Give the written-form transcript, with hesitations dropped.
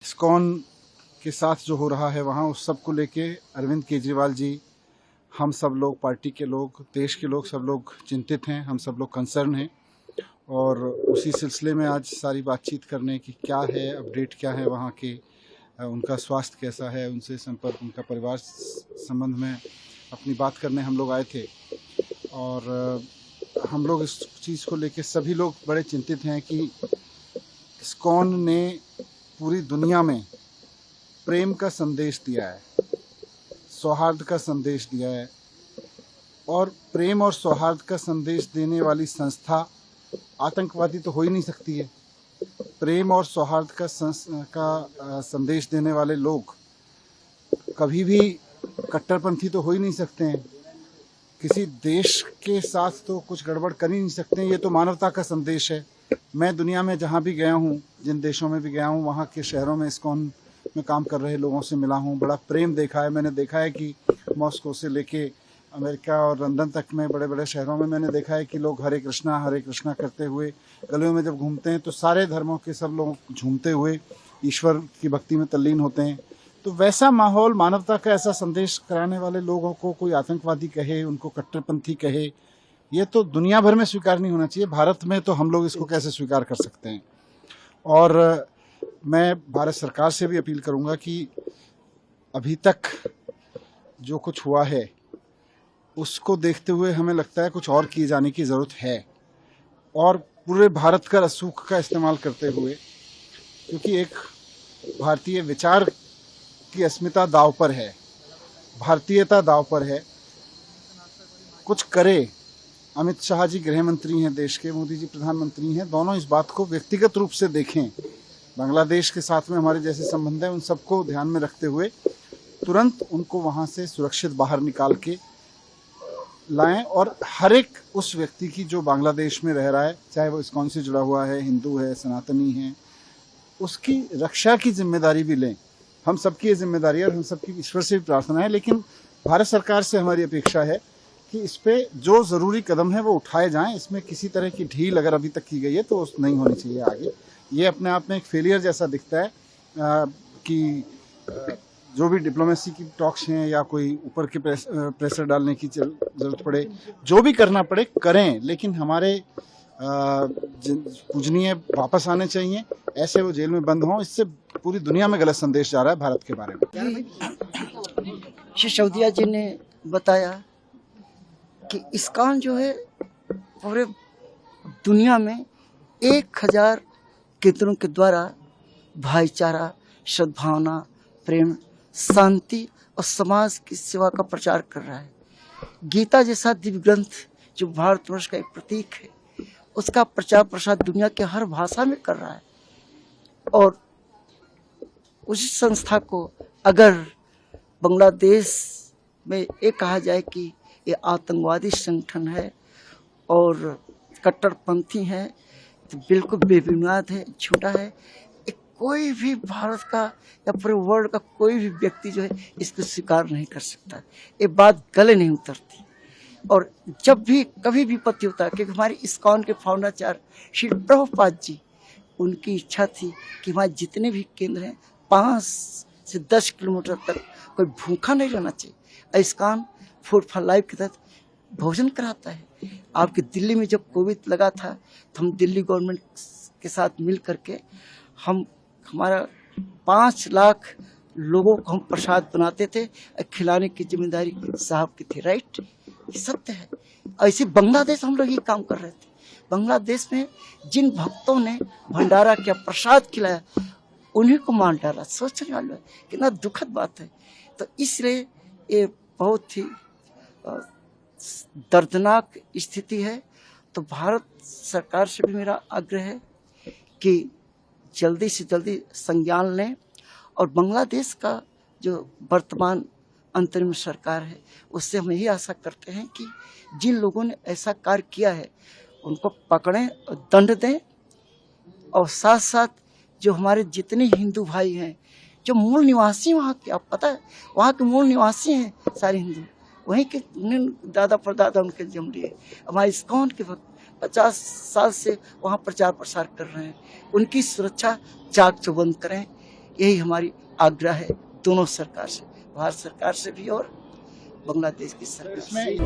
ISKCON के साथ जो हो रहा है वहाँ, उस सब को लेके अरविंद केजरीवाल जी, हम सब लोग, पार्टी के लोग, देश के लोग, सब लोग चिंतित हैं, हम सब लोग कंसर्न हैं। और उसी सिलसिले में आज सारी बातचीत करने की क्या है, अपडेट क्या है वहाँ के, उनका स्वास्थ्य कैसा है, उनसे संपर्क, उनका परिवार संबंध में अपनी बात करने हम लोग आए थे। और हम लोग इस चीज़ को लेके सभी लोग बड़े चिंतित हैं कि इस्कॉन ने पूरी दुनिया में प्रेम का संदेश दिया है, सौहार्द का संदेश दिया है। और प्रेम और सौहार्द का संदेश देने वाली संस्था आतंकवादी तो हो ही नहीं सकती है। प्रेम और सौहार्द का संदेश देने वाले लोग कभी भी कट्टरपंथी तो हो ही नहीं सकते हैं। किसी देश के साथ तो कुछ गड़बड़ कर ही नहीं सकते हैं। ये तो मानवता का संदेश है। मैं दुनिया में जहाँ भी गया हूँ, जिन देशों में भी गया हूँ, वहाँ के शहरों में इस्कॉन में काम कर रहे लोगों से मिला हूँ, बड़ा प्रेम देखा है। मैंने देखा है कि मॉस्को से लेके अमेरिका और लंदन तक में बड़े बड़े शहरों में मैंने देखा है कि लोग हरे कृष्णा करते हुए गलियों में जब घूमते हैं तो सारे धर्मों के सब लोग झूमते हुए ईश्वर की भक्ति में तल्लीन होते हैं। तो वैसा माहौल, मानवता का ऐसा संदेश कराने वाले लोगों को कोई आतंकवादी कहे, उनको कट्टरपंथी कहे, ये तो दुनिया भर में स्वीकार नहीं होना चाहिए। भारत में तो हम लोग इसको कैसे स्वीकार कर सकते हैं। और मैं भारत सरकार से भी अपील करूंगा कि अभी तक जो कुछ हुआ है उसको देखते हुए हमें लगता है कुछ और किए जाने की ज़रूरत है। और पूरे भारत का रसूख का इस्तेमाल करते हुए, क्योंकि एक भारतीय विचार की अस्मिता दांव पर है, भारतीयता दांव पर है, कुछ करे। अमित शाह जी गृह मंत्री हैं देश के, मोदी जी प्रधानमंत्री हैं, दोनों इस बात को व्यक्तिगत रूप से देखें। बांग्लादेश के साथ में हमारे जैसे संबंध हैं, उन सबको ध्यान में रखते हुए तुरंत उनको वहाँ से सुरक्षित बाहर निकाल के लाएं। और हर एक उस व्यक्ति की जो बांग्लादेश में रह रहा है, चाहे वो इस्कॉन से जुड़ा हुआ है, हिंदू है, सनातनी है, उसकी रक्षा की जिम्मेदारी भी लें। हम सबकी ये जिम्मेदारी है और हम सबकी ईश्वर से भी प्रार्थना है। लेकिन भारत सरकार से हमारी अपेक्षा है कि इस पे जो ज़रूरी कदम है वो उठाए जाएं। इसमें किसी तरह की ढील अगर अभी तक की गई है तो नहीं होनी चाहिए आगे। ये अपने आप में एक फेलियर जैसा दिखता है कि जो भी डिप्लोमेसी की टॉक्स हैं या कोई ऊपर के प्रेशर डालने की ज़रूरत पड़े, जो भी करना पड़े करें, लेकिन हमारे पूजनीय वापस आने चाहिए। ऐसे वो जेल में बंद हों, इससे पूरी दुनिया में गलत संदेश जा रहा है भारत के बारे में। सिसोदिया जी ने बताया कि इस्कॉन जो है पूरे दुनिया में 1000 केंद्रों के द्वारा भाईचारा, सद्भावना, प्रेम, शांति और समाज की सेवा का प्रचार कर रहा है। गीता जैसा दिव्य ग्रंथ जो भारतवर्ष का एक प्रतीक है, उसका प्रचार प्रसार दुनिया के हर भाषा में कर रहा है। और उसी संस्था को अगर बांग्लादेश में ये कहा जाए कि ये आतंकवादी संगठन है और कट्टरपंथी है, तो बिल्कुल बेबुनियाद है, झूठा है। कोई भी भारत का या पूरे वर्ल्ड का कोई भी व्यक्ति जो है इसको स्वीकार नहीं कर सकता। ये बात गले नहीं उतरती। और जब भी कभी विपत्ति होता है, क्योंकि हमारे इस्कॉन के फाउंडाचार्य श्री प्रभुपाद जी, उनकी इच्छा थी कि वहाँ जितने भी केंद्र हैं 5 से 10 किलोमीटर तक कोई भूखा नहीं रहना चाहिए। इस्कॉन फूड फॉर लाइफ के तहत भोजन कराता है। आपकी दिल्ली में जब कोविड लगा था तो हम दिल्ली गवर्नमेंट के साथ मिल करके हमारा 5 लाख लोगों को हम प्रसाद बनाते थे, खिलाने की जिम्मेदारी साहब की थी। राइट, ये सत्य है। ऐसे बांग्लादेश हम लोग ये काम कर रहे थे। बांग्लादेश में जिन भक्तों ने भंडारा किया, प्रसाद खिलाया, उन्हीं को मार डाला। सोचने वाला है कितना दुखद बात है। तो इसलिए ये बहुत ही दर्दनाक स्थिति है। तो भारत सरकार से भी मेरा आग्रह है कि जल्दी से जल्दी संज्ञान लें। और बांग्लादेश का जो वर्तमान अंतरिम सरकार है, उससे हम यही आशा करते हैं कि जिन लोगों ने ऐसा कार्य किया है उनको पकड़ें और दंड दें। और साथ साथ जो हमारे जितने हिंदू भाई हैं, जो मूल निवासी वहाँ के, आप पता है वहाँ के मूल निवासी हैं सारे हिंदू, वहीं के दादा परदादा उनके जम लिए। हमारे इस्कॉन के भक्त 50 साल से वहाँ प्रचार प्रसार कर रहे हैं। उनकी सुरक्षा चाक चौबंद करें। यही हमारी आग्रह है दोनों सरकार से, भारत सरकार से भी और बांग्लादेश की सरकार से।